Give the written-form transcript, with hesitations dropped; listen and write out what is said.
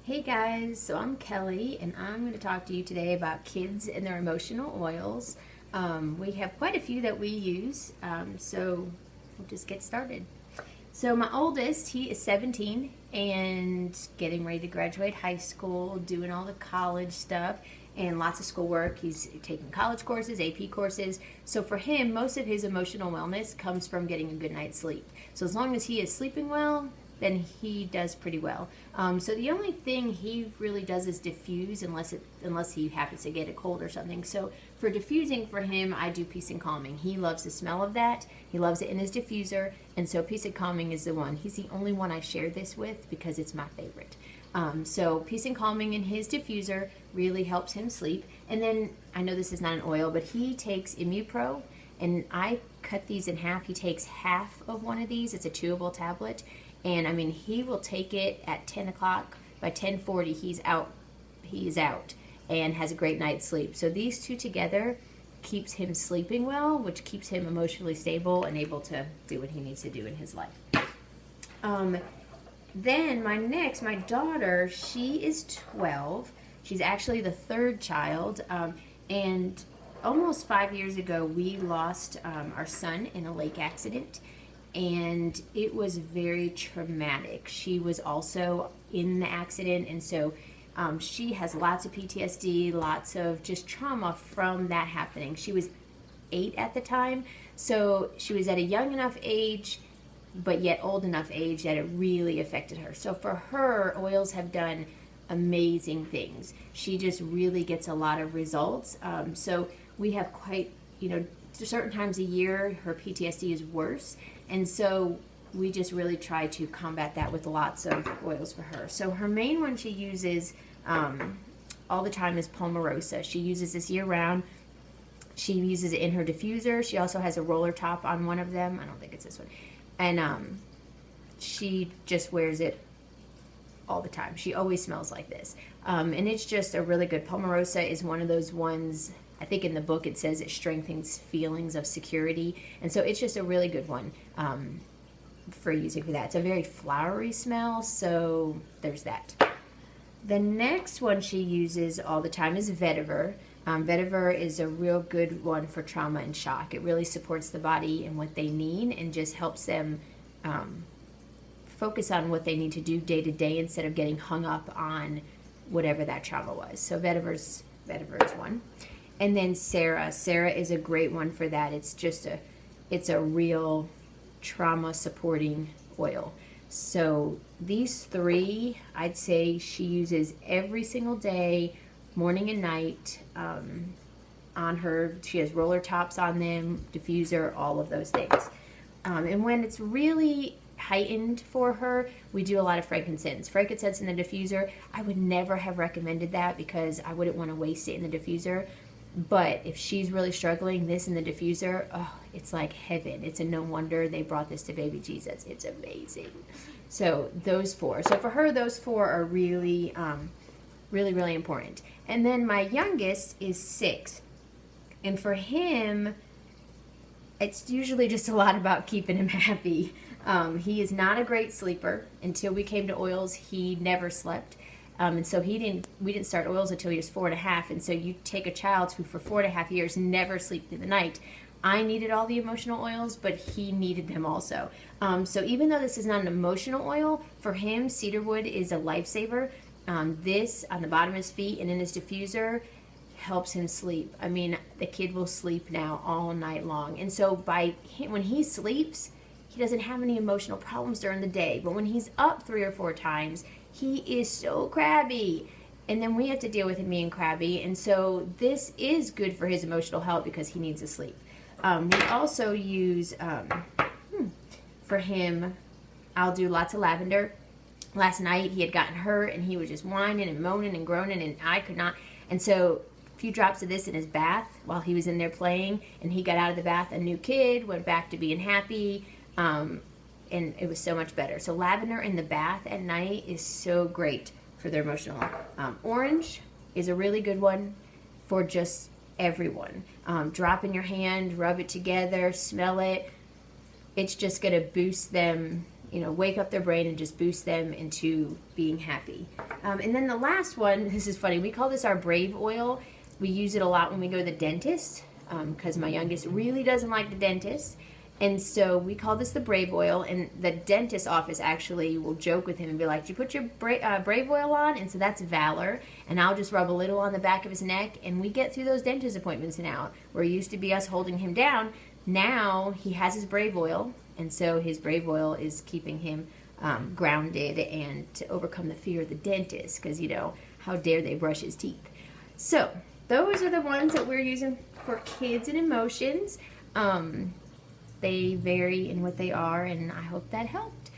Hey guys, so I'm Kelly and I'm going to talk to you today about kids and their emotional oils. We have quite a few that we use, so we'll just get started. So my oldest, he is 17 and getting ready to graduate high school, doing all the college stuff and lots of schoolwork. He's taking college courses, AP courses. So for him, most of his emotional wellness comes from getting a good night's sleep. So as long as he is sleeping well, then he does pretty well. So the only thing he really does is diffuse unless he happens to get a cold or something. So for diffusing for him, I do Peace and Calming. He loves the smell of that. He loves it in his diffuser, and so Peace and Calming is the one. He's the only one I share this with because it's my favorite. So Peace and Calming in his diffuser really helps him sleep. And then I know this is not an oil, but he takes ImmuPro, and I cut these in half. He takes half of one of these. It's a chewable tablet. And I mean, he will take it at 10 o'clock. By 10:40, he's out. He is out and has a great night's sleep. So these two together keeps him sleeping well, which keeps him emotionally stable and able to do what he needs to do in his life. Then my daughter, she is 12. She's actually the third child. And almost 5 years ago, we lost our son in a lake accident. And it was very traumatic. She was also in the accident, and so she has lots of PTSD, lots of just trauma from that happening. She was 8 at the time, so she was at a young enough age, but yet old enough age that it really affected her. So for her, oils have done amazing things. She just really gets a lot of results. So we have quite, certain times a year, her PTSD is worse. And so we just really try to combat that with lots of oils for her. So her main one she uses all the time is Palmarosa. She uses this year round. She uses it in her diffuser. She also has a roller top on one of them. I don't think it's this one. And she just wears it all the time. She always smells like this. And it's just a really good. Palmarosa is one of those ones, I think in the book it says it strengthens feelings of security. And so it's just a really good one for using for that. It's a very flowery smell, so there's that. The next one she uses all the time is Vetiver. Vetiver is a real good one for trauma and shock. It really supports the body and what they need and just helps them focus on what they need to do day to day instead of getting hung up on whatever that trauma was. So Vetiver is one. And then Sarah is a great one for that. It's a real trauma supporting oil. So these three, I'd say she uses every single day, morning and night, on her. She has roller tops on them, diffuser, all of those things. And when it's really heightened for her, we do a lot of frankincense. Frankincense in the diffuser, I would never have recommended that because I wouldn't want to waste it in the diffuser. But if she's really struggling, this in the diffuser, it's like heaven. It's a no wonder they brought this to baby Jesus. It's amazing. So those four. So for her, those four are really, really, really important. And then my youngest is 6. And for him, it's usually just a lot about keeping him happy. He is not a great sleeper. Until we came to oils, he never slept. And so we didn't start oils until he was 4.5. And so you take a child who for 4.5 years never slept through the night. I needed all the emotional oils, but he needed them also. So even though this is not an emotional oil, for him, cedarwood is a lifesaver. This on the bottom of his feet and in his diffuser helps him sleep. I mean, the kid will sleep now all night long. And so when he sleeps, he doesn't have any emotional problems during the day. But when he's up 3 or 4 times, he is so crabby. And then we have to deal with him being crabby. And so this is good for his emotional health because he needs to sleep. We also use, for him, I'll do lots of lavender. Last night he had gotten hurt and he was just whining and moaning and groaning and I could not. And so a few drops of this in his bath while he was in there playing, and he got out of the bath a new kid, went back to being happy. And it was so much better. So lavender in the bath at night is so great for their emotional health. Orange is a really good one for just everyone. Drop in your hand, rub it together, smell it. It's just going to boost them you know, wake up their brain and just boost them into being happy. And then the last one, this is funny, we call this our Brave oil. We use it a lot when we go to the dentist, because my youngest really doesn't like the dentist. And so we call this the Brave oil, and the dentist office actually will joke with him and be like, "Did you put your Brave oil on?" And so that's Valor, and I'll just rub a little on the back of his neck, and we get through those dentist appointments now. Where it used to be us holding him down, now he has his Brave oil, and so his Brave oil is keeping him grounded and to overcome the fear of the dentist, because, you know, how dare they brush his teeth. So those are the ones that we're using for kids and emotions. They vary in what they are, and I hope that helped.